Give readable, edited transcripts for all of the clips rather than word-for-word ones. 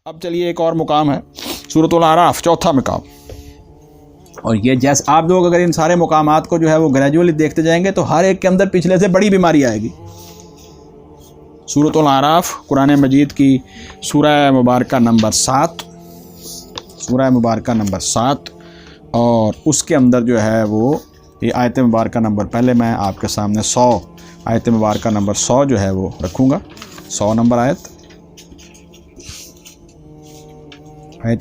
اب چلیے ایک اور مقام ہے سورۃ الاعراف، چوتھا مقام، اور یہ جیسے آپ لوگ اگر ان سارے مقامات کو جو ہے وہ گریجولی دیکھتے جائیں گے تو ہر ایک کے اندر پچھلے سے بڑی بیماری آئے گی۔ سورۃ الاعراف قرآن مجید کی سورہ مبارکہ نمبر 7، سورہ مبارکہ نمبر 7، اور اس کے اندر جو ہے وہ یہ آیت مبارکہ نمبر، پہلے میں آپ کے سامنے 100 آیت مبارکہ نمبر 100 جو ہے وہ رکھوں گا، 100 نمبر آیت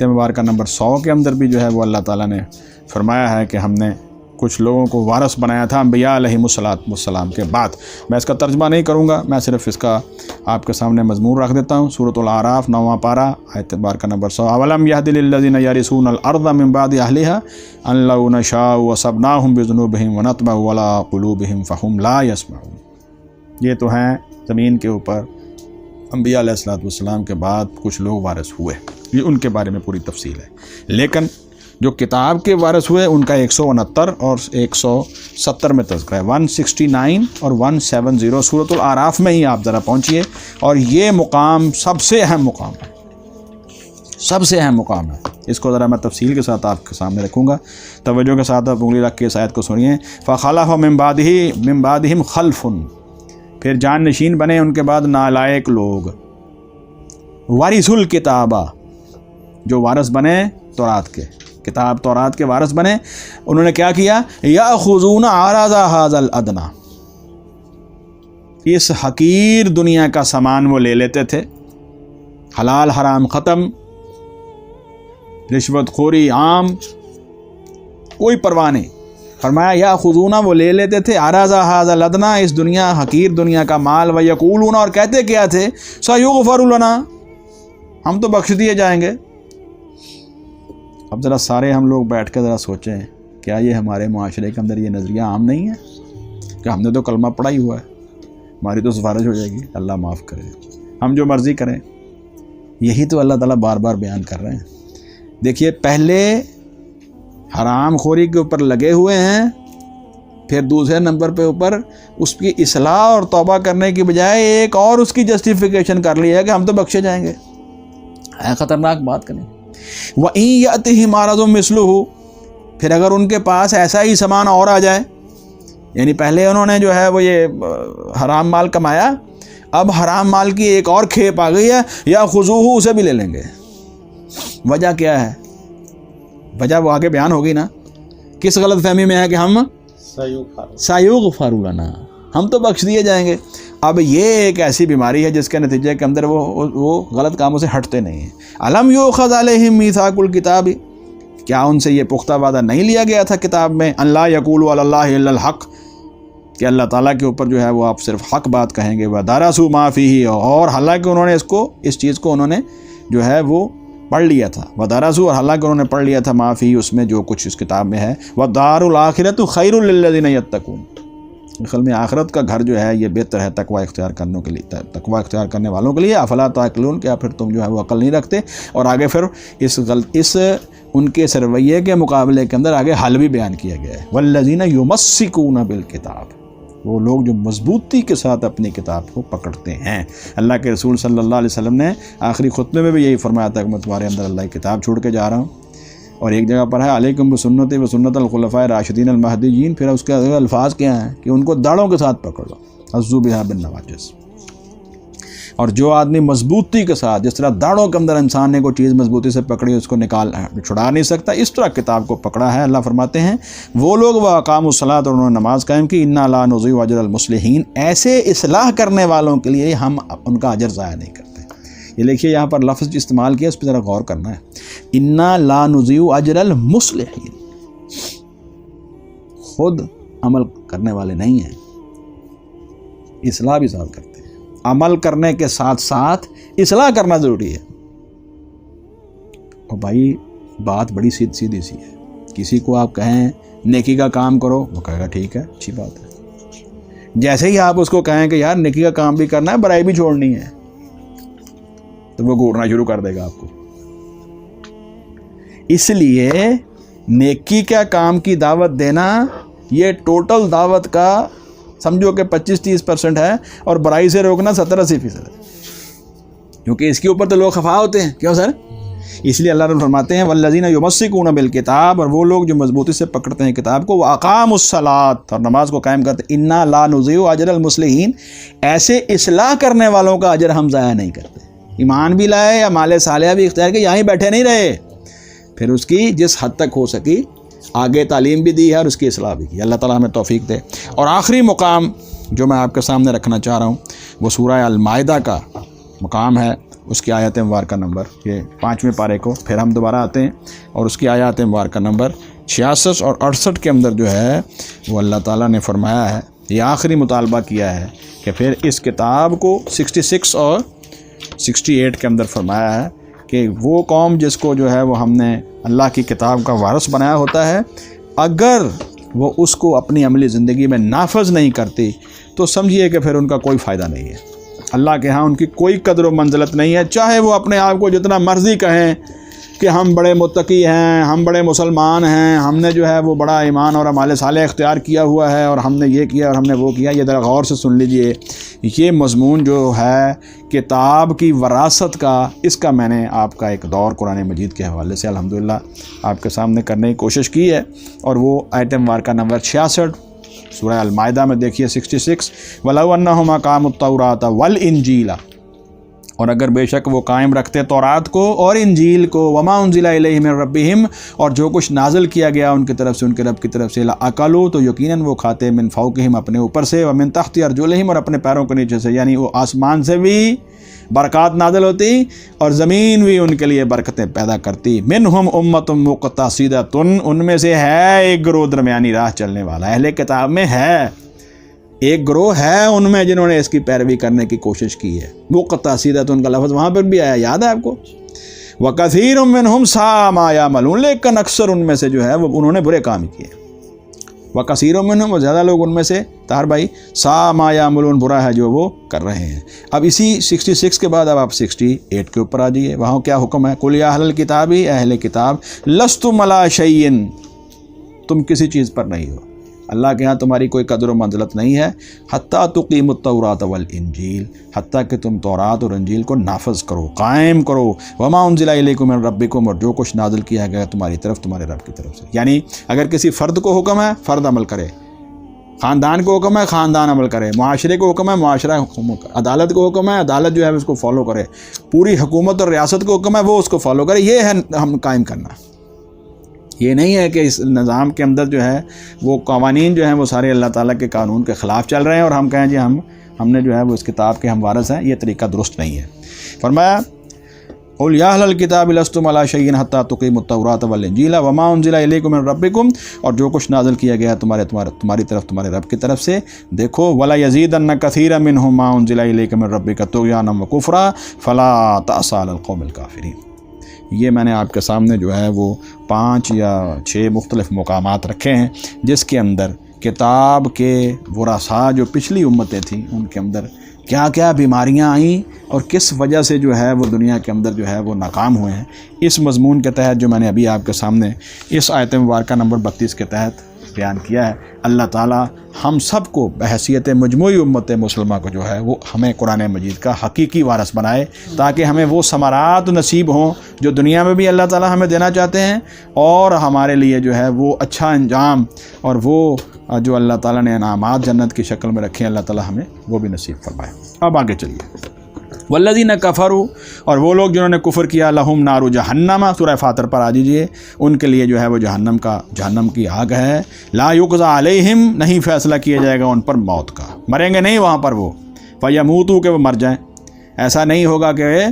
مبارکہ نمبر 100 کے اندر بھی جو ہے وہ اللہ تعالیٰ نے فرمایا ہے کہ ہم نے کچھ لوگوں کو وارث بنایا تھا انبیاء علیہم السلام کے بعد۔ میں اس کا ترجمہ نہیں کروں گا، میں صرف اس کا آپ کے سامنے مضمون رکھ دیتا ہوں۔ سورۃ الاعراف 9واں پارہ آیت مبارکہ نمبر 100، اولم یہد للذین یرثون الارض من بعد اہلها ان لو نشاء اصبناہم بذنوبہم ونطبع علی قلوبہم فہم لا یسمعون۔ یہ تو ہیں زمین کے اوپر انبیاء علیہ السلام کے بعد کچھ لوگ وارث ہوئے، یہ ان کے بارے میں پوری تفصیل ہے، لیکن جو کتاب کے وارث ہوئے ان کا 169 اور 170 میں تذکرہ ہے، 169 اور 170 سورۃ الاعراف میں ہی آپ ذرا پہنچیے، اور یہ مقام سب سے اہم مقام ہے، سب سے اہم مقام ہے۔ اس کو ذرا میں تفصیل کے ساتھ آپ کے سامنے رکھوں گا، توجہ کے ساتھ آپ انگلی رکھ کے اس آیت کو سنیے۔ فَخَلَفَ مِن بَعْدِهِمْ خَلْفٌ، پھر جان نشین بنے ان کے بعد نالائق لوگ، وارث الکتابہ، جو وارث بنے تورات کے، کتاب تورات کے وارث بنے، انہوں نے کیا کیا؟ یاخذون عرض ھذا الادنی، اس حقیر دنیا کا سامان وہ لے لیتے تھے، حلال حرام ختم، رشوت خوری عام، کوئی پرواہ نہیں۔ فرمایا یاخذون، وہ لے لیتے تھے، عرض ھذا الادنی، اس دنیا حقیر دنیا کا مال، ویقولون، اور کہتے کیا تھے؟ سیغفر لنا، ہم تو بخش دیے جائیں گے۔ اب ذرا سارے ہم لوگ بیٹھ کے ذرا سوچیں، کیا یہ ہمارے معاشرے کے اندر یہ نظریہ عام نہیں ہے کہ ہم نے تو کلمہ پڑھا ہی ہوا ہے، ہماری تو سفارش ہو جائے گی، اللہ معاف کرے، ہم جو مرضی کریں؟ یہی تو اللہ تعالیٰ بار بار بیان کر رہے ہیں۔ دیکھیے، پہلے حرام خوری کے اوپر لگے ہوئے ہیں، پھر دوسرے نمبر پہ اوپر اس کی اصلاح اور توبہ کرنے کی بجائے ایک اور اس کی جسٹیفیکیشن کر لی ہے کہ ہم تو بخشے جائیں گے۔ ہے خطرناک بات کریں۔ وَإِن يَأْتِهِمْ عَرَضٌ مِثْلُهُ، پھر اگر ان کے پاس ایسا ہی سامان اور آ جائے، یعنی پہلے انہوں نے جو ہے وہ یہ حرام مال کمایا، اب حرام مال کی ایک اور کھیپ آ گئی ہے، یَأْخُذُوهُ، اسے بھی لے لیں گے۔ وجہ کیا ہے؟ وجہ وہ آگے بیان ہوگی نا، کس غلط فہمی میں ہے کہ ہم سَيُغْفَرُ لَنَا، ہم تو بخش دیے جائیں گے۔ اب یہ ایک ایسی بیماری ہے جس کے نتیجے کے اندر وہ غلط کاموں سے ہٹتے نہیں ہیں۔ الم یؤخذ علیہم میثاق الکتاب، کیا ان سے یہ پختہ وعدہ نہیں لیا گیا تھا کتاب میں؟ ان لا یقولوا علی اللہ الا الحق، کہ اللہ تعالیٰ کے اوپر جو ہے وہ آپ صرف حق بات کہیں گے۔ ودرسوا ما فیہ، اور حالانکہ انہوں نے اس چیز کو انہوں نے جو ہے وہ پڑھ لیا تھا۔ ودرسوا، اور حالانکہ انہوں نے پڑھ لیا تھا، ما فیہ، اس میں جو کچھ اس کتاب میں ہے۔ والدار الآخرۃ خیر للذین یتقون، اصل میں آخرت کا گھر جو ہے یہ بہتر ہے تقوی اختیار کرنے کے لیے، تقوی اختیار کرنے والوں کے لیے۔ افلا تعقلون، کیا پھر تم جو ہے وہ عقل نہیں رکھتے؟ اور آگے پھر اس ان کے اس رویے کے مقابلے کے اندر آگے حل بھی بیان کیا گیا ہے۔ والذین یمسکون بالکتاب، وہ لوگ جو مضبوطی کے ساتھ اپنی کتاب کو پکڑتے ہیں۔ اللہ کے رسول صلی اللہ علیہ وسلم نے آخری خطبے میں بھی یہی فرمایا تھا کہ میں تمہارے اندر اللہ کی کتاب چھوڑ کے جا رہا ہوں، اور ایک جگہ پر ہے علیکم بسنتی و سنت الخلفاء راشدین المہدیین، پھر اس کے الفاظ کیا ہیں کہ ان کو داڑھوں کے ساتھ پکڑ لو، عضوا بہا بالنواجذ۔ اور جو آدمی مضبوطی کے ساتھ، جس طرح داڑھوں کے اندر انسان نے کوئی چیز مضبوطی سے پکڑی اس کو چھڑا نہیں سکتا، اس طرح کتاب کو پکڑا ہے۔ اللہ فرماتے ہیں وہ لوگ واقاموا الصلاۃ، اور انہوں نے نماز قائم کی، انا لا نضیع اجر المصلحین، ایسے اصلاح کرنے والوں کے لیے ہم ان کا اجر ضائع نہیں کرتے۔ یہ دیکھیے یہاں پر لفظ استعمال کیا، اس پہ ذرا غور کرنا ہے۔ انا لا نضیع اجر المصلحین، خود عمل کرنے والے نہیں ہیں، اصلاح بھی ساتھ کرتے ہیں۔ عمل کرنے کے ساتھ ساتھ اصلاح کرنا ضروری ہے۔ اور بھائی بات بڑی سیدھی سی ہے، کسی کو آپ کہیں نیکی کا کام کرو، وہ کہے گا ٹھیک ہے، اچھی بات ہے۔ جیسے ہی آپ اس کو کہیں کہ یار نیکی کا کام بھی کرنا ہے، برائی بھی چھوڑنی ہے، تو وہ گھورنا شروع کر دے گا آپ کو۔ اس لیے نیکی کا کام کی دعوت دینا یہ ٹوٹل دعوت کا سمجھو کہ 25-30% ہے، اور برائی سے روکنا 70-80% ہے۔ کیونکہ اس کے اوپر تو لوگ خفا ہوتے ہیں. کیوں سر؟ اس لیے اللہ رب فرماتے ہیں والذین یمسکون بالکتاب، اور وہ لوگ جو مضبوطی سے پکڑتے ہیں کتاب کو، واقاموا الصلاۃ، اور نماز کو قائم کرتے ہیں، انا لا نضیع اجر المصلحین، ایسے اصلاح کرنے والوں کا اجر ہم ضائع نہیں کرتے. ایمان بھی لائے یا مال صالحہ بھی اختیار کیا، یہیں بیٹھے نہیں رہے، پھر اس کی جس حد تک ہو سکی آگے تعلیم بھی دی ہے اور اس کی اصلاح بھی کی. اللہ تعالیٰ ہمیں توفیق دے. اور آخری مقام جو میں آپ کے سامنے رکھنا چاہ رہا ہوں وہ سورہ المائدہ کا مقام ہے. اس کی آیات مبارکہ نمبر، یہ 5ویں پارے کو پھر ہم دوبارہ آتے ہیں، اور اس کی آیات مبارکہ نمبر 66 اور 68 کے اندر جو ہے وہ اللہ تعالیٰ نے فرمایا ہے، یہ آخری مطالبہ کیا ہے کہ پھر اس کتاب کو 66 اور 68 کے اندر فرمایا ہے کہ وہ قوم جس کو جو ہے وہ ہم نے اللہ کی کتاب کا وارث بنایا ہوتا ہے، اگر وہ اس کو اپنی عملی زندگی میں نافذ نہیں کرتی تو سمجھیے کہ پھر ان کا کوئی فائدہ نہیں ہے. اللہ کے ہاں ان کی کوئی قدر و منزلت نہیں ہے، چاہے وہ اپنے آپ کو جتنا مرضی کہیں کہ ہم بڑے متقی ہیں، ہم بڑے مسلمان ہیں، ہم نے جو ہے وہ بڑا ایمان اور اعمال صالح اختیار کیا ہوا ہے، اور ہم نے یہ کیا اور ہم نے وہ کیا. یہ ذرا غور سے سن لیجئے، یہ مضمون جو ہے کتاب کی وراثت کا، اس کا میں نے آپ کا ایک دور قرآن مجید کے حوالے سے الحمدللہ آپ کے سامنے کرنے کی کوشش کی ہے. اور وہ آیت مبارکہ نمبر 66 سورہ المائدہ میں دیکھیے 66، وَلَوْ أَنَّهُمْ أَقَامُوا التَّوْرَاةَ وَالْإِنْجِيلَ، اور اگر بے شک وہ قائم رکھتے تورات کو اور انجیل کو، وما انزل الیہم من ربہم، اور جو کچھ نازل کیا گیا ان کی طرف سے، ان کے رب کی طرف سے، لَأَكَلُوا، تو یقیناً وہ کھاتے، من فوقہم، اپنے اوپر سے، ومن تحت ارجلہم، اور اپنے پیروں کے نیچے سے، یعنی وہ آسمان سے بھی برکات نازل ہوتی اور زمین بھی ان کے لیے برکتیں پیدا کرتی. منہم امۃ مقتصدۃ، ان میں سے ہے ایک گروہ درمیانی راہ چلنے والا. اہل کتاب میں ہے ایک گروہ ہے ان میں جنہوں نے اس کی پیروی کرنے کی کوشش کی ہے. مقتصدۃ، ان کا لفظ وہاں پر بھی آیا، یاد ہے آپ کو؟ وَكَثِيرٌ مِّنْهُمْ سَاءَ مَا يَعْمَلُونَ، لیکن اکثر ان میں سے جو ہے وہ انہوں نے برے کام کیے. وَكَثِيرٌ مِّنْهُمْ، زیادہ لوگ ان میں سے، طاہر بھائی، سَاءَ مَا يَعْمَلُونَ، برا ہے جو وہ کر رہے ہیں. اب اسی 66 کے بعد اب آپ 68 کے اوپر آ جائیے. وہاں کیا حکم ہے؟ قُلْ يَا أَهْلَ الْكِتَابِ، اہل کتاب، لَسْتُمْ عَلَىٰ شَيْءٍ، تم کسی چیز پر نہیں ہو، اللہ کے ہاں تمہاری کوئی قدر و منزلت نہیں ہے. حتیٰ تقیموا التوراۃ والانجیل، حتیٰ کہ تم تورات اور انجیل کو نافذ کرو، قائم کرو. وما انزل الیکم من ربکم، اور جو کچھ نازل کیا گیا تمہاری طرف، تمہارے رب کی طرف سے. یعنی اگر کسی فرد کو حکم ہے فرد عمل کرے، خاندان کو حکم ہے خاندان عمل کرے، معاشرے کو حکم ہے معاشرہ حکومت، عدالت کو حکم ہے عدالت جو ہے اس کو فالو کرے، پوری حکومت اور ریاست کو حکم ہے وہ اس کو فالو کرے. یہ ہے ہم قائم کرنا. یہ نہیں ہے کہ اس نظام کے اندر جو ہے وہ قوانین جو ہیں وہ سارے اللہ تعالیٰ کے قانون کے خلاف چل رہے ہیں اور ہم کہیں جی ہم نے جو ہے وہ اس کتاب کے ہم وارث ہیں. یہ طریقہ درست نہیں ہے. فرمایا قُلْ يَا أَهْلَ الْكِتَابِ لَسْتُمْ عَلَىٰ شَيْءٍ حَتَّىٰ تُقِيمُوا التَّوْرَاةَ وَالْإِنْجِيلَ وَمَا أُنزِلَ إِلَيْكُم مِّن رَّبِّكُمْ، اور جو کچھ نازل کیا گیا تمہاری طرف تمہارے رب کی طرف سے. دیکھو وَلَا يَزِيدَنَّ كَثِيرًا مِّنْهُم مَّا أُنزِلَ إِلَيْكَ مِن رَّبِّكَ طُغْيَانًا وَكُفْرًا فَلَا تَأْسَ عَلَى الْقَوْمِ الْكَافِرِينَ. یہ میں نے آپ کے سامنے جو ہے وہ 5 یا 6 مختلف مقامات رکھے ہیں جس کے اندر کتاب کے ورثاء جو پچھلی امتیں تھیں ان کے اندر کیا کیا بیماریاں آئیں اور کس وجہ سے جو ہے وہ دنیا کے اندر جو ہے وہ ناکام ہوئے ہیں. اس مضمون کے تحت جو میں نے ابھی آپ کے سامنے اس آیت مبارکہ نمبر 32 کے تحت بیان کیا ہے، اللہ تعالیٰ ہم سب کو بحیثیت مجموعی امت مسلمہ کو جو ہے وہ ہمیں قرآن مجید کا حقیقی وارث بنائے، تاکہ ہمیں وہ ثمرات نصیب ہوں جو دنیا میں بھی اللہ تعالیٰ ہمیں دینا چاہتے ہیں، اور ہمارے لیے جو ہے وہ اچھا انجام اور وہ جو اللہ تعالیٰ نے انعامات جنت کی شکل میں رکھے ہیں، اللہ تعالیٰ ہمیں وہ بھی نصیب فرمائے. اب آگے چلیے. والذین کفروا، اور وہ لوگ جنہوں نے کفر کیا، لہم نار جہنم، سورہ فاتر پر آ جیجیے، ان کے لیے جو ہے وہ جہنم کی آگ ہے. لا یقضی علیہم، نہیں فیصلہ کیا جائے گا ان پر موت کا، مریں گے نہیں وہاں پر وہ. فیموتوا، کہ وہ مر جائیں. ایسا نہیں ہوگا کہ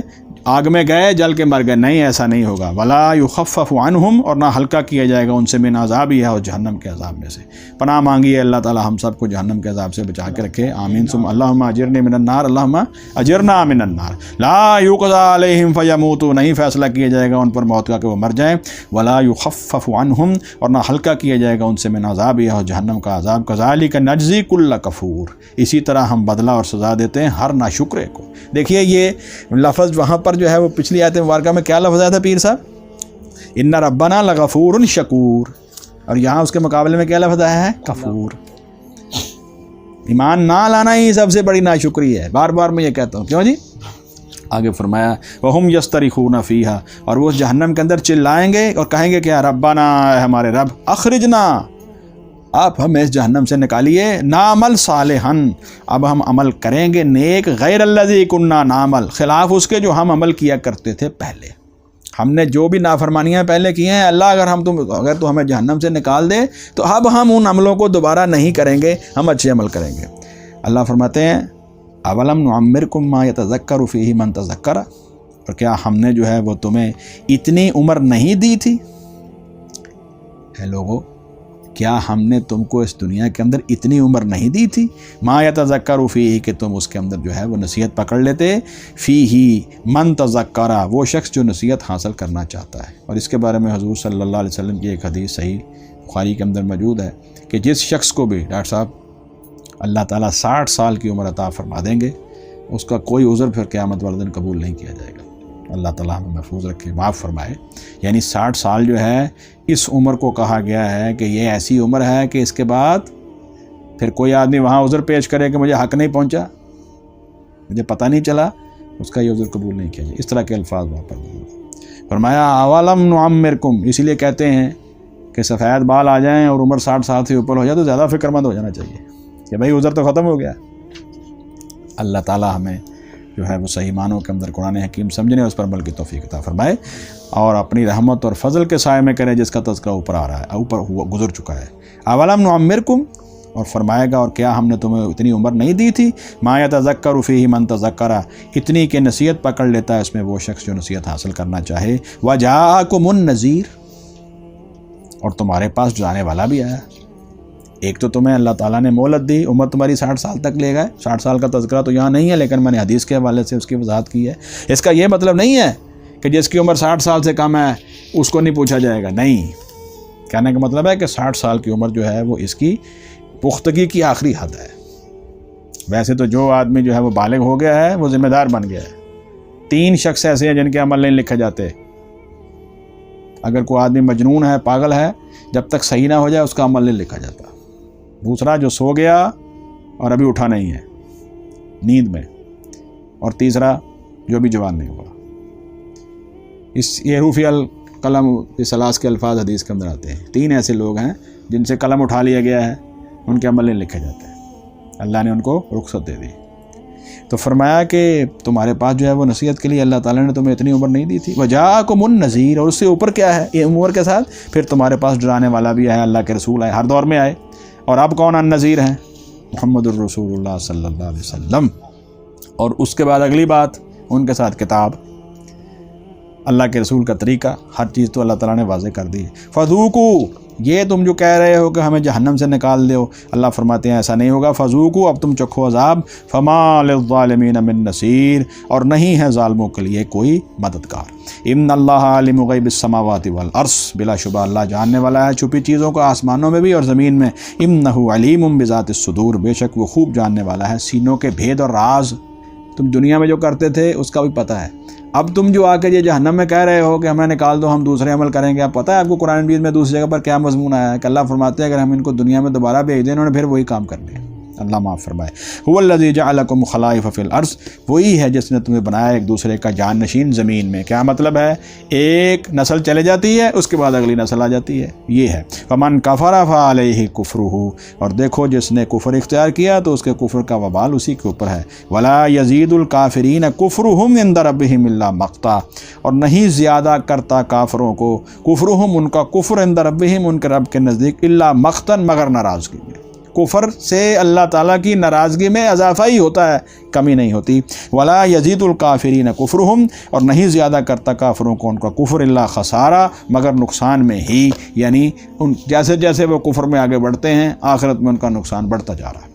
آگ میں گئے جل کے مر گئے، نہیں ایسا نہیں ہوگا. ولا یخفف عنہم، اور نہ ہلکا کیا جائے گا ان سے من عذابہ، اور جہنم کے عذاب میں سے. پناہ مانگی ہے اللہ تعالی ہم سب کو جہنم کے عذاب سے بچا کے رکھے. آمین ثم اللہم اجرنی من النار، اللہم اجرنا من النار. لا یقضی علیہم فیموتوا، نہیں فیصلہ کیا جائے گا ان پر موت کا کہ وہ مر جائیں. ولا یخفف عنہم، اور نہ ہلکا کیا جائے گا ان سے من عذابہ، اور جہنم کا عذاب. کذالک نجزی کل کفور، اسی طرح ہم بدلہ اور سزا دیتے ہیں ہر ناشکرے کو. دیکھیے یہ لفظ وہاں پر جو ہے وہ پچھلی آیت مبارکہ میں کیا لفظ آیا تھا پیر صاحب؟ ان ربنا لغفور شکور، اور یہاں اس کے مقابلے میں کیا لفظ آیا ہے؟ کفور. ایمان نہ لانا ہی سب سے بڑی ناشکری ہے. بار بار میں یہ کہتا ہوں. کیوں جی؟ آگے فرمایا وَهُمْ يَسْتَرِخُونَ فِيهَا، اور وہ اس جہنم کے اندر چلائیں گے اور کہیں گے کیا ربنا، اے ہمارے رب، اخرجنا، آپ ہمیں اس جہنم سے نکالیے، نعمل صالحا، اب ہم عمل کریں گے نیک، غیر الذی کنا نعمل، خلاف اس کے جو ہم عمل کیا کرتے تھے پہلے، ہم نے جو بھی نافرمانیاں پہلے کی ہیں، اللہ اگر تو ہمیں جہنم سے نکال دے تو اب ہم ان عملوں کو دوبارہ نہیں کریں گے، ہم اچھے عمل کریں گے۔ اللہ فرماتے ہیں اولم نعمرکم ما یتذکر فیہ من تذکر، اور کیا ہم نے جو ہے وہ تمہیں اتنی عمر نہیں دی تھی؟ اے لوگو، کیا ہم نے تم کو اس دنیا کے اندر اتنی عمر نہیں دی تھی؟ ما یتذکر فیہ، کہ تم اس کے اندر جو ہے وہ نصیحت پکڑ لیتے، فیہ من تذکر، وہ شخص جو نصیحت حاصل کرنا چاہتا ہے۔ اور اس کے بارے میں حضور صلی اللہ علیہ وسلم کی ایک حدیث صحیح بخاری کے اندر موجود ہے کہ جس شخص کو بھی ڈاکٹر صاحب اللہ تعالیٰ 60 سال کی عمر عطا فرما دیں گے، اس کا کوئی عذر پھر قیامت والے دن قبول نہیں کیا جائے گا۔ اللہ تعالیٰ ہمیں محفوظ رکھے، معاف فرمائے۔ یعنی 60 سال جو ہے اس عمر کو کہا گیا ہے کہ یہ ایسی عمر ہے کہ اس کے بعد پھر کوئی آدمی وہاں عذر پیش کرے کہ مجھے حق نہیں پہنچا، مجھے پتہ نہیں چلا، اس کا یہ عذر قبول نہیں کیا جائے۔ اس طرح کے الفاظ وہاں پر فرمایا اولم نعمرکم، اسی لیے کہتے ہیں کہ سفید بال آ جائیں اور عمر 60 سال سے اوپر ہو جائے تو زیادہ فکر مند ہو جانا چاہیے کہ بھائی عذر تو ختم ہو گیا۔ اللہ تعالیٰ ہمیں جو ہے وہ صحیح معنوں کے اندر قرآن حکیم سمجھنے اور اس پر عمل کی توفیق عطا فرمائے، اور اپنی رحمت اور فضل کے سائے میں کرے جس کا تذکرہ اوپر آ رہا ہے، اوپر ہوا گزر چکا ہے۔ اولم نعمرکم، اور فرمائے گا اور کیا ہم نے تمہیں اتنی عمر نہیں دی تھی؟ ما یتذکر فیہ من تذکر، اتنی کہ نصیحت پکڑ لیتا ہے اس میں وہ شخص جو نصیحت حاصل کرنا چاہے۔ وجاءکم النذیر، اور تمہارے پاس ڈرانے والا بھی آیا۔ ایک تو تمہیں اللہ تعالیٰ نے مہلت دی، عمر تمہاری 60 سال تک لے گئے، 60 سال کا تذکرہ تو یہاں نہیں ہے لیکن میں نے حدیث کے حوالے سے اس کی وضاحت کی ہے۔ اس کا یہ مطلب نہیں ہے کہ جس کی عمر 60 سال سے کم ہے اس کو نہیں پوچھا جائے گا، نہیں، کہنے کا مطلب ہے کہ 60 سال کی عمر جو ہے وہ اس کی پختگی کی آخری حد ہے۔ ویسے تو جو آدمی جو ہے وہ بالغ ہو گیا ہے وہ ذمہ دار بن گیا ہے۔ 3 شخص ایسے ہیں جن کے عمل نہیں لکھے جاتے۔ اگر کوئی آدمی مجنون ہے، پاگل ہے، جب تک صحیح نہ ہو جائے اس کا عمل نہیں لکھا جاتا۔ دوسرا جو سو گیا اور ابھی اٹھا نہیں ہے نیند میں، اور تیسرا جو بھی جوان نہیں ہوا۔ یہ رفع القلم ثلاث کے الفاظ حدیث کے اندر آتے ہیں۔ 3 ایسے لوگ ہیں جن سے قلم اٹھا لیا گیا ہے، ان کے عمل نہیں لکھے جاتے، اللہ نے ان کو رخصت دے دی۔ تو فرمایا کہ تمہارے پاس جو ہے وہ نصیحت کے لیے اللہ تعالیٰ نے تمہیں اتنی عمر نہیں دی تھی۔ وجاءکم النذیر، اور اس سے اوپر کیا ہے، یہ عمر کے ساتھ پھر تمہارے پاس ڈرانے والا بھی آیا، اللہ کے رسول آئے، ہر دور میں آئے۔ اور اب کون النذیر ہیں؟ محمد الرسول اللہ صلی اللہ علیہ وسلم۔ اور اس کے بعد اگلی بات، ان کے ساتھ کتاب، اللہ کے رسول کا طریقہ، ہر چیز تو اللہ تعالیٰ نے واضح کر دی۔ فذوقوا، یہ تم جو کہہ رہے ہو کہ ہمیں جہنم سے نکال دو، اللہ فرماتے ہیں ایسا نہیں ہوگا۔ فذوقوا، اب تم چکھو عذاب، فما للظالمین من نصیر، اور نہیں ہے ظالموں کے لیے کوئی مددگار۔ ان اللہ عالم غیب السماوات والارض، بلا شبہ اللہ جاننے والا ہے چھپی چیزوں کو آسمانوں میں بھی اور زمین میں۔ انہ علیم بذات الصدور، بے شک وہ خوب جاننے والا ہے سینوں کے بھید اور راز۔ تم دنیا میں جو کرتے تھے اس کا بھی پتہ ہے، اب تم جو آ کے یہ جہنم میں کہہ رہے ہو کہ ہمیں نکال دو، ہم دوسرے عمل کریں گے، اب پتہ ہے آپ کو قرآن مجید میں دوسری جگہ پر کیا مضمون آیا ہے کہ اللہ فرماتے ہیں اگر ہم ان کو دنیا میں دوبارہ بھیج دیں انہوں نے پھر وہی کام کر لیا۔ اللہ معاف فرمائے۔ هو الذی جعلکم خلائف فی الارض، وہی ہے جس نے تمہیں بنایا ایک دوسرے کا جان نشین زمین میں۔ کیا مطلب ہے؟ ایک نسل چلے جاتی ہے، اس کے بعد اگلی نسل آ جاتی ہے، یہ ہے۔ فمن کفر فعلیہ کفرہ، اور دیکھو جس نے کفر اختیار کیا تو اس کے کفر کا وبال اسی کے اوپر ہے۔ ولا یزید الکافرین کفرہم عند ربہم الا مقتا، اور نہیں زیادہ کرتا کافروں کو کفرہم، ان کا کفر، عند ربہم، ان کے رب کے نزدیک، الا مقتا، مگر ناراضگی میں۔ کفر سے اللہ تعالیٰ کی ناراضگی میں اضافہ ہی ہوتا ہے، کمی نہیں ہوتی۔ ولا یزید الکافرین کفرہم، اور نہیں زیادہ کرتا کافروں کو ان کا کفر، الا خسارہ، مگر نقصان میں ہی، یعنی ان جیسے جیسے وہ کفر میں آگے بڑھتے ہیں آخرت میں ان کا نقصان بڑھتا جا رہا ہے۔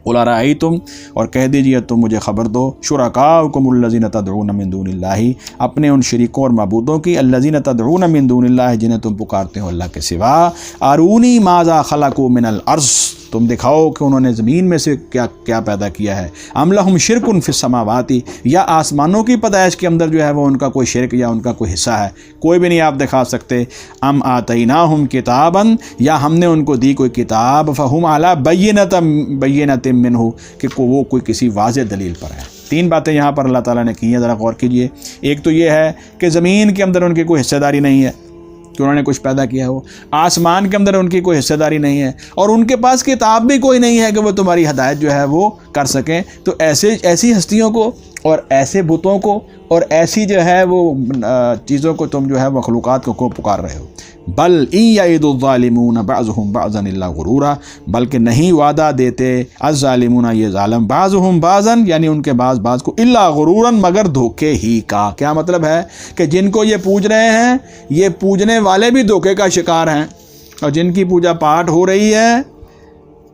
قل ارأیتم، اور کہہ دیجیے تم مجھے خبر دو، شرکاؤکم الذین تدعون من دون اللہ، اپنے ان شریکوں اور معبودوں کی، الذین تدعون من دون اللہ، جنہیں تم پکارتے ہو اللہ کے سوا، ارونی ماذا خلقوا من الارض، تم دکھاؤ کہ انہوں نے زمین میں سے کیا کیا پیدا کیا ہے۔ ام لہم شرک فی السماوات، یا آسمانوں کی پیدائش کے اندر جو ہے وہ ان کا کوئی شرک یا ان کا کوئی حصہ ہے، کوئی بھی نہیں آپ دکھا سکتے۔ ام آتیناہم کتابا، یا ہم نے ان کو دی کوئی کتاب، فہم علی بینۃ منہ، کہ وہ کوئی کسی واضح دلیل پر ہے۔ 3 باتیں یہاں پر اللہ تعالیٰ نے کی ہیں، ذرا غور کیجئے۔ ایک تو یہ ہے کہ زمین کے اندر ان کی کوئی حصہ داری نہیں ہے کہ انہوں نے کچھ پیدا کیا ہو، آسمان کے اندر ان کی کوئی حصہ داری نہیں ہے، اور ان کے پاس کتاب بھی کوئی نہیں ہے کہ وہ تمہاری ہدایت جو ہے وہ کر سکیں۔ تو ایسی ہستیوں کو اور ایسے بتوں کو اور ایسی جو ہے وہ چیزوں کو تم جو ہے مخلوقات کو پکار رہے ہو۔ بل ان یعد الظالمون بعضهم بعضا الا غرورا، بلکہ نہیں وعدہ دیتے الظالمون یہ ظالم بعضهم بعضا یعنی ان کے بعض کو الا غرورا مگر دھوکے ہی کا۔ کیا مطلب ہے کہ جن کو یہ پوج رہے ہیں یہ پوجنے والے بھی دھوکے کا شکار ہیں، اور جن کی پوجا پاٹ ہو رہی ہے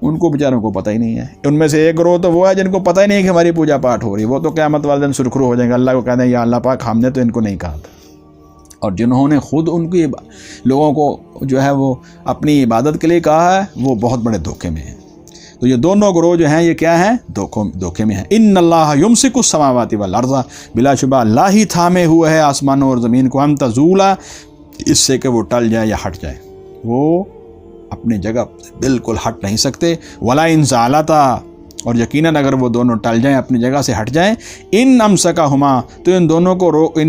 ان کو بیچاروں کو پتہ ہی نہیں ہے۔ ان میں سے ایک گروہ تو وہ ہے جن کو پتہ ہی نہیں ہے کہ ہماری پوجا پاٹ ہو رہی ہے، وہ تو قیامت والے دن سرخرو ہو جائیں گے، اللہ کو کہتے ہیں یا اللہ پاک ہم نے تو ان کو نہیں کہا تھا۔ اور جنہوں نے خود ان کی لوگوں کو جو ہے وہ اپنی عبادت کے لیے کہا ہے وہ بہت بڑے دھوکے میں ہیں۔ تو یہ دونوں گروہ جو ہیں یہ کیا ہیں؟ دھوکے میں ہیں۔ ان اللہ یمسک السماوات والارض، بلا شبہ اللہ ہی تھامے ہوئے ہے آسمانوں اور زمین کو، ان تزولا اس سے کہ وہ ٹل جائے یا ہٹ جائے، وہ اپنی جگہ بالکل ہٹ نہیں سکتے۔ ولا ان زالتا، اور یقیناً اگر وہ دونوں ٹل جائیں اپنی جگہ سے ہٹ جائیں، ان امسکہما تو ان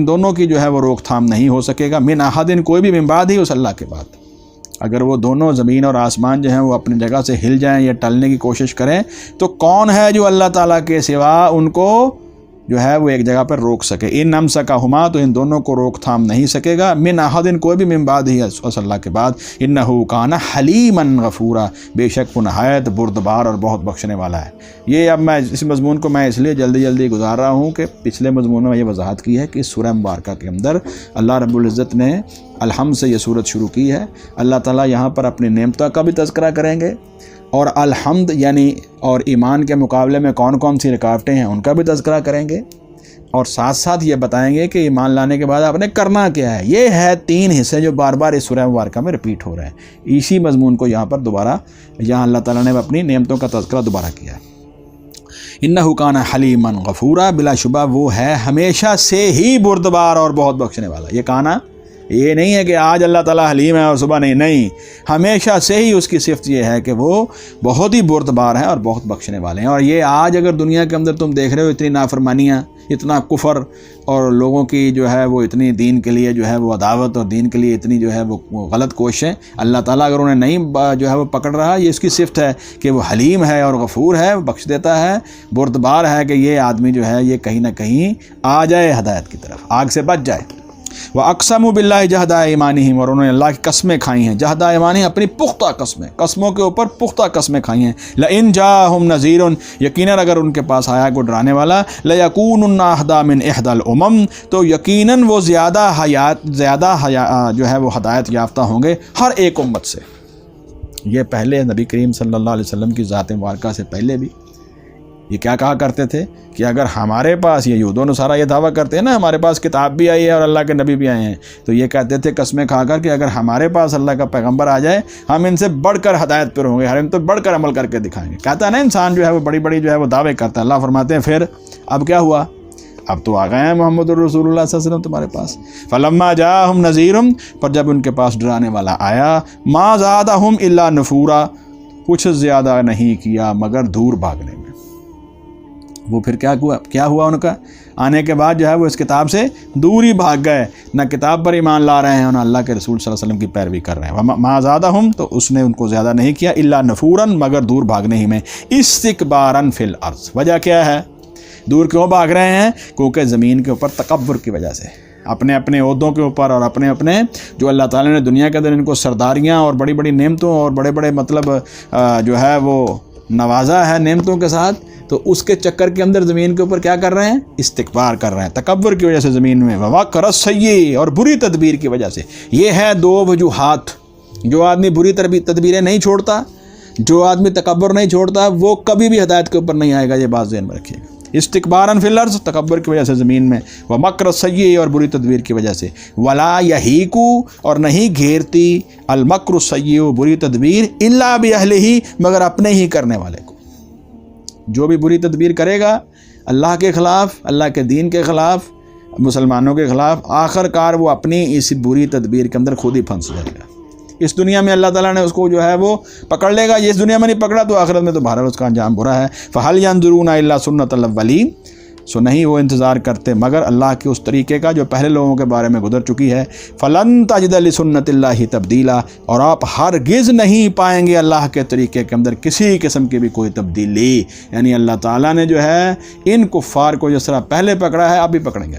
دونوں کی جو ہے وہ روک تھام نہیں ہو سکے گا، من احد کوئی بھی من بعد ہی اس اللہ کے بعد۔ اگر وہ دونوں زمین اور آسمان جو ہیں وہ اپنی جگہ سے ہل جائیں یا ٹلنے کی کوشش کریں تو کون ہے جو اللہ تعالیٰ کے سوا ان کو جو ہے وہ ایک جگہ پر روک سکے؟ ان امسکہما تو ان دونوں کو روک تھام نہیں سکے گا، من احد کوئی بھی من بعد ہی اس اللہ کے بعد۔ انہ کان حلیما غفورا، بے شک وہ نہایت بردبار اور بہت بخشنے والا ہے۔ یہ اب میں اس مضمون کو میں اس لیے جلدی گزار رہا ہوں کہ پچھلے مضمون میں یہ وضاحت کی ہے کہ اس سورہ مبارکہ کے اندر اللہ رب العزت نے الحمد سے یہ صورت شروع کی ہے۔ اللہ تعالیٰ یہاں پر اپنی نعمتوں کا بھی تذکرہ کریں گے، اور الحمد یعنی اور ایمان کے مقابلے میں کون کون سی رکاوٹیں ہیں ان کا بھی تذکرہ کریں گے، اور ساتھ ساتھ یہ بتائیں گے کہ ایمان لانے کے بعد آپ نے کرنا کیا ہے۔ یہ ہے 3 حصے جو بار بار اس سورہ مبارکہ میں ریپیٹ ہو رہے ہیں۔ اسی مضمون کو یہاں پر دوبارہ اللہ تعالیٰ نے اپنی نعمتوں کا تذکرہ دوبارہ کیا ہے۔ انہ کان حلیما غفورا، بلا شبہ وہ ہے ہمیشہ سے ہی بردبار اور بہت بخشنے والا۔ یہ کانا یہ نہیں ہے کہ آج اللہ تعالیٰ حلیم ہے اور صبح نہیں، ہمیشہ سے ہی اس کی صفت یہ ہے کہ وہ بہت ہی بردبار ہیں اور بہت بخشنے والے ہیں۔ اور یہ آج اگر دنیا کے اندر تم دیکھ رہے ہو اتنی نافرمانیاں، اتنا کفر، اور لوگوں کی جو ہے وہ اتنی دین کے لیے جو ہے وہ عداوت اور دین کے لیے اتنی جو ہے وہ غلط کوششیں، اللہ تعالیٰ اگر انہیں نہیں جو ہے وہ پکڑ رہا، یہ اس کی صفت ہے کہ وہ حلیم ہے اور غفور ہے، بخش دیتا ہے، بردبار ہے کہ یہ آدمی جو ہے یہ کہیں نہ کہیں آ جائے ہدایت کی طرف، آگ سے بچ جائے۔ وَأَقْسَمُوا بِاللَّهِ جَهْدَ أَيْمَانِهِمْ، اور انہوں نے اللہ کی قسمیں کھائی ہیں، جہد ایمانہم اپنی پختہ قسموں کے اوپر پختہ قسمیں کھائی ہیں۔ لَإِن جَاءَهُمْ نَذِيرٌ، یقیناً اگر ان کے پاس آیا کوئی ڈرانے والا، لَيَكُونُنَّ أَهْدَىٰ مِنْ إِحْدَى الْأُمَمِ، تو یقیناً وہ زیادہ جو ہے وہ ہدایت یافتہ ہوں گے ہر ایک امت سے۔ یہ پہلے نبی کریم صلی اللہ علیہ وسلم کی ذات مبارکہ سے پہلے بھی یہ کیا کہا کرتے تھے کہ اگر ہمارے پاس، یہ یہود و نصارہ یہ دعویٰ کرتے ہیں نا ہمارے پاس کتاب بھی آئی ہے اور اللہ کے نبی بھی آئے ہیں، تو یہ کہتے تھے قسمیں کھا کر کہ اگر ہمارے پاس اللہ کا پیغمبر آ جائے ہم ان سے بڑھ کر ہدایت پر ہوں گے، ہم تو بڑھ کر عمل کر کے دکھائیں گے۔ کہتا ہے نا انسان جو ہے وہ بڑی جو ہے وہ دعوے کرتا ہے، اللہ فرماتے ہیں پھر اب کیا ہوا؟ اب تو آ گئے ہیں محمد الرسول اللہ صلی اللہ علیہ وسلم تمہارے پاس۔ فلما جاءہم نذیر، پر جب ان کے پاس ڈرانے والا آیا، ما زادہم الا نفورا، کچھ زیادہ نہیں کیا مگر دور بھاگنے میں۔ وہ پھر کیا ہوا ان کا؟ آنے کے بعد جو ہے وہ اس کتاب سے دور ہی بھاگ گئے، نہ کتاب پر ایمان لا رہے ہیں اور نہ اللہ کے رسول صلی اللہ علیہ وسلم کی پیروی کر رہے ہیں۔ ما زادہم، تو اس نے ان کو زیادہ نہیں کیا، الا نفورا مگر دور بھاگنے ہی میں، استکبارا فی الارض۔ وجہ کیا ہے؟ دور کیوں بھاگ رہے ہیں؟ کیونکہ زمین کے اوپر تکبر کی وجہ سے، اپنے عہدوں کے اوپر اور اپنے جو اللہ تعالیٰ نے دنیا کے اندر ان کو سرداریاں اور بڑی نعمتوں اور بڑے مطلب جو ہے وہ نوازا ہے نعمتوں کے ساتھ، تو اس کے چکر کے اندر زمین کے اوپر کیا کر رہے ہیں؟ استکبار کر رہے ہیں، تکبر کی وجہ سے زمین میں، وَمَكْرَ السَّيِّئِ، اور بری تدبیر کی وجہ سے۔ یہ ہے 2 وجوہات۔ جو آدمی بری تدبیریں نہیں چھوڑتا، جو آدمی تکبر نہیں چھوڑتا، وہ کبھی بھی ہدایت کے اوپر نہیں آئے گا، یہ بات ذہن میں رکھیے گا۔ استکباراً فی الارض، تکبر کی وجہ سے زمین میں، وَمَكْرَ السَّيِّئِ، اور بری تدبیر کی وجہ سے، وَلَا يَحِيقُ، اور نہیں گھیرتی، الْمَكْرُ السَّيِّئُ، بری تدبیر، إِلَّا بِأَهْلِهِ، مگر اپنے ہی کرنے والے کو۔ جو بھی بری تدبیر کرے گا اللہ کے خلاف، اللہ کے دین کے خلاف، مسلمانوں کے خلاف، آخر کار وہ اپنی اس بری تدبیر کے اندر خود ہی پھنس جائے گا۔ اس دنیا میں اللہ تعالیٰ نے اس کو جو ہے وہ پکڑ لے گا، یہ اس دنیا میں نہیں پکڑا تو آخرت میں تو بہرحال اس کا انجام برا ہے۔ فَهَلْ يَنظُرُونَ إِلَّا سُنَّةَ الْأَوَّلِينَ، سو نہیں وہ انتظار کرتے مگر اللہ کے اس طریقے کا جو پہلے لوگوں کے بارے میں گزر چکی ہے۔ فلن تجد لسنت اللہ تبدیلا، اور آپ ہرگز نہیں پائیں گے اللہ کے طریقے کے اندر کسی قسم کی بھی کوئی تبدیلی، یعنی اللہ تعالیٰ نے جو ہے ان کفار کو جس طرح پہلے پکڑا ہے اب بھی پکڑیں گے۔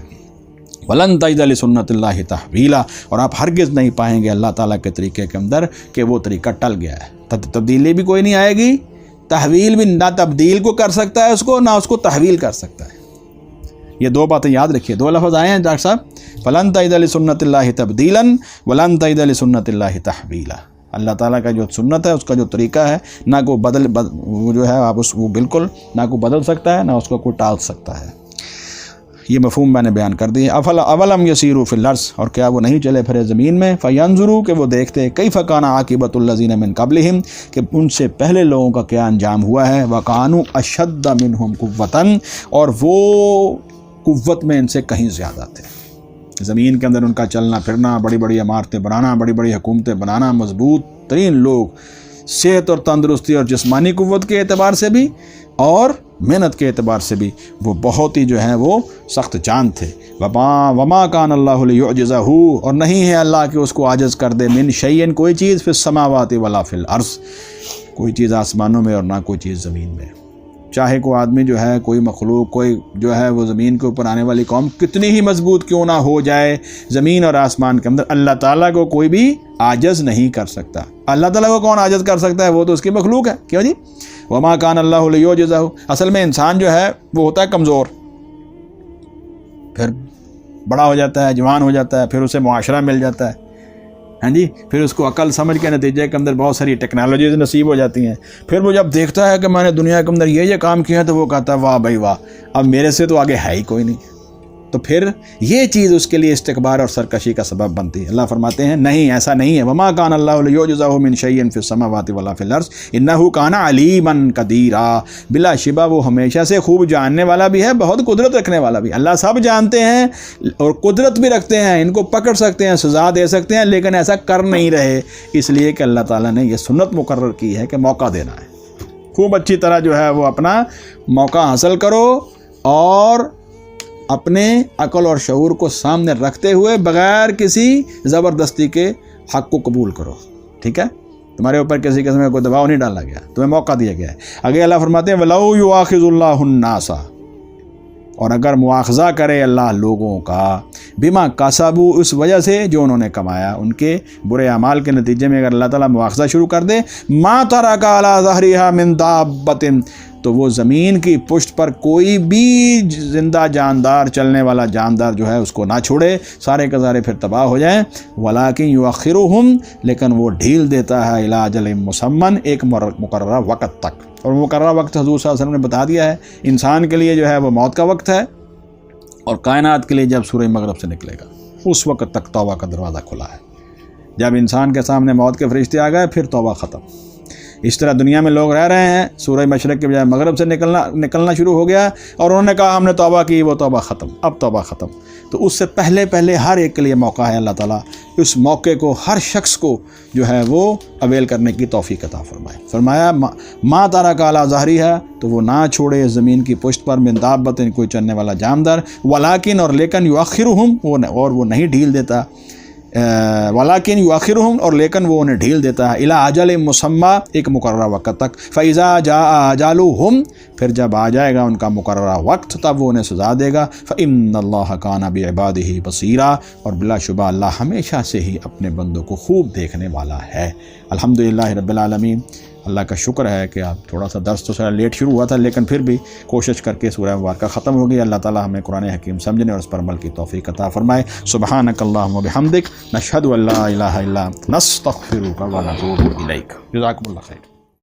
وَلَن تَجِدَ لِسُنَّتِ اللَّهِ تَحْوِيلًا، اور آپ ہرگز نہیں پائیں گے اللہ تعالیٰ کے طریقے کے اندر کہ وہ طریقہ ٹل گیا ہے، تبدیلی بھی کوئی نہیں آئے گی، تحویل بھی نہ تبدیل کو کر سکتا ہے اس کو، نہ اس کو تحویل کر سکتا ہے۔ یہ دو باتیں یاد رکھیے، دو لفظ آئے ہیں ڈاکٹر صاحب، فَلَن تَجِدَ لِسُنَّتِ اللَّهِ تَبْدِيلًا وَلَن تَجِدَ لِسُنَّتِ اللَّهِ تَحْوِيلًا۔ اللہ تعالیٰ کا جو سنت ہے اس کا جو طریقہ ہے نہ کوئی وہ جو ہے آپ وہ بالکل نہ کوئی بدل سکتا ہے نہ اس کو کوئی ٹال سکتا ہے۔ یہ مفہوم میں نے بیان کر دی۔ اولم یسیروا فی الارض، اور کیا وہ نہیں چلے پھرے زمین میں، فینظروا کہ وہ دیکھتے کیف کان عاقبۃ الذین من قبلہم کہ ان سے پہلے لوگوں کا کیا انجام ہوا ہے، وکانوا اشد منہم قوۃ، اور وہ قوت میں ان سے کہیں زیادہ تھے۔ زمین کے اندر ان کا چلنا پھرنا، بڑی بڑی عمارتیں بنانا، بڑی بڑی حکومتیں بنانا، مضبوط ترین لوگ، صحت اور تندرستی اور جسمانی قوت کے اعتبار سے بھی اور محنت کے اعتبار سے بھی وہ بہت ہی جو ہیں وہ سخت جان تھے۔ وما کان اللہ لیعجزہ، اور نہیں ہے اللہ کہ اس کو عاجز کر دے، من شیء کوئی چیز، فی السماوات ولا فی الارض، کوئی چیز آسمانوں میں اور نہ کوئی چیز زمین میں۔ چاہے کوئی آدمی جو ہے، کوئی مخلوق، کوئی جو ہے وہ زمین کے اوپر آنے والی قوم کتنی ہی مضبوط کیوں نہ ہو جائے، زمین اور آسمان کے اندر اللہ تعالیٰ کو کوئی بھی عاجز نہیں کر سکتا۔ اللہ تعالیٰ کو کون عاجز کر سکتا ہے؟ وہ تو اس کی مخلوق ہے۔ کیوں جی؟ وما کان اللہ لیعجزہ، اصل میں انسان جو ہے وہ ہوتا ہے کمزور، پھر بڑا ہو جاتا ہے، جوان ہو جاتا ہے، پھر اسے معاشرہ مل جاتا ہے، ہاں جی، پھر اس کو عقل سمجھ کے نتیجے کے اندر بہت ساری ٹیکنالوجیز نصیب ہو جاتی ہیں۔ پھر وہ جب دیکھتا ہے کہ میں نے دنیا کے اندر یہ کام کیا ہے تو وہ کہتا ہے واہ بھائی واہ، اب میرے سے تو آگے ہے ہی کوئی نہیں، تو پھر یہ چیز اس کے لیے استکبار اور سرکشی کا سبب بنتی ہے۔ اللہ فرماتے ہیں نہیں، ایسا نہیں ہے، وما کان اللہ لیعجزہ من شیء فی السماوات ولا فی الارض انہ کان علیما قدیرا، بلا شبہ وہ ہمیشہ سے خوب جاننے والا بھی ہے، بہت قدرت رکھنے والا بھی۔ اللہ سب جانتے ہیں اور قدرت بھی رکھتے ہیں، ان کو پکڑ سکتے ہیں، سزا دے سکتے ہیں، لیکن ایسا کر نہیں رہے، اس لیے کہ اللہ تعالیٰ نے یہ سنت مقرر کی ہے کہ موقع دینا ہے، خوب اچھی طرح جو ہے وہ اپنا موقع حاصل کرو اور اپنے عقل اور شعور کو سامنے رکھتے ہوئے بغیر کسی زبردستی کے حق کو قبول کرو، ٹھیک ہے؟ تمہارے اوپر کسی قسم کا کوئی دباؤ نہیں ڈالا گیا، تمہیں موقع دیا گیا ہے۔ آگے اللہ فرماتے ہیں وَلَوْ يُؤَاخِذُ اللَّهُ النَّاسَ، اور اگر مواخذہ کرے اللہ لوگوں کا، بما کسبوا، اس وجہ سے جو انہوں نے کمایا، ان کے برے اعمال کے نتیجے میں اگر اللہ تعالیٰ مواخذہ شروع کر دے، ما ترک علی ظہرہا من دابۃ، تو وہ زمین کی پشت پر کوئی بھی زندہ جاندار، چلنے والا جاندار جو ہے اس کو نہ چھوڑے، سارے کے سارے پھر تباہ ہو جائیں۔ ولیکن یؤخرہم، لیکن وہ ڈھیل دیتا ہے، الی اجل مسمى، ایک مقررہ وقت تک، اور مقررہ وقت حضور صلی اللہ علیہ وسلم نے بتا دیا ہے، انسان کے لیے جو ہے وہ موت کا وقت ہے، اور کائنات کے لیے جب سورج مغرب سے نکلے گا اس وقت تک توبہ کا دروازہ کھلا ہے۔ جب انسان کے سامنے موت کے فرشتے آ گئے پھر توبہ ختم۔ اس طرح دنیا میں لوگ رہ رہے ہیں، سورج مشرق کے بجائے مغرب سے نکلنا شروع ہو گیا، اور انہوں نے کہا ہم نے توبہ کی، وہ توبہ ختم، اب توبہ ختم۔ تو اس سے پہلے ہر ایک کے لیے موقع ہے، اللہ تعالیٰ اس موقع کو ہر شخص کو جو ہے وہ اویل کرنے کی توفیق عطا فرمائے۔ فرمایا ما ترک علی ظہرہا، تو وہ نہ چھوڑے زمین کی پشت پر، من دابۃ، کوئی چلنے والا جاندار، ولیکن، اور لیکن، یؤخرہم، اور وہ نہیں ڈھیل دیتا، ولیکن یؤخرہم، اور لیکن وہ انہیں ڈھیل دیتا ہے، الی اجل مسمى، ایک مقررہ وقت تک، فاذا جاء اجلہم، پھر جب آ جائے گا ان کا مقررہ وقت تب وہ انہیں سزا دے گا۔ فإن اللہ کان بعبادہ بصیرا، اور بلا شبہ اللہ ہمیشہ سے ہی اپنے بندوں کو خوب دیکھنے والا ہے۔ الحمدللہ رب العالمین، اللہ کا شکر ہے کہ آپ تھوڑا سا درس تو سارا لیٹ شروع ہوا تھا، لیکن پھر بھی کوشش کر کے سورہ مبارکہ ختم ہو گئی۔ اللہ تعالیٰ ہمیں قرآن حکیم سمجھنے اور اس پر عمل کی توفیق عطا فرمائے۔ سبحانک اللہم و بحمدک، نشہد ان لا الہ الا انت، نستغفرک و نتوب الیک۔ جزاکم اللہ خیر۔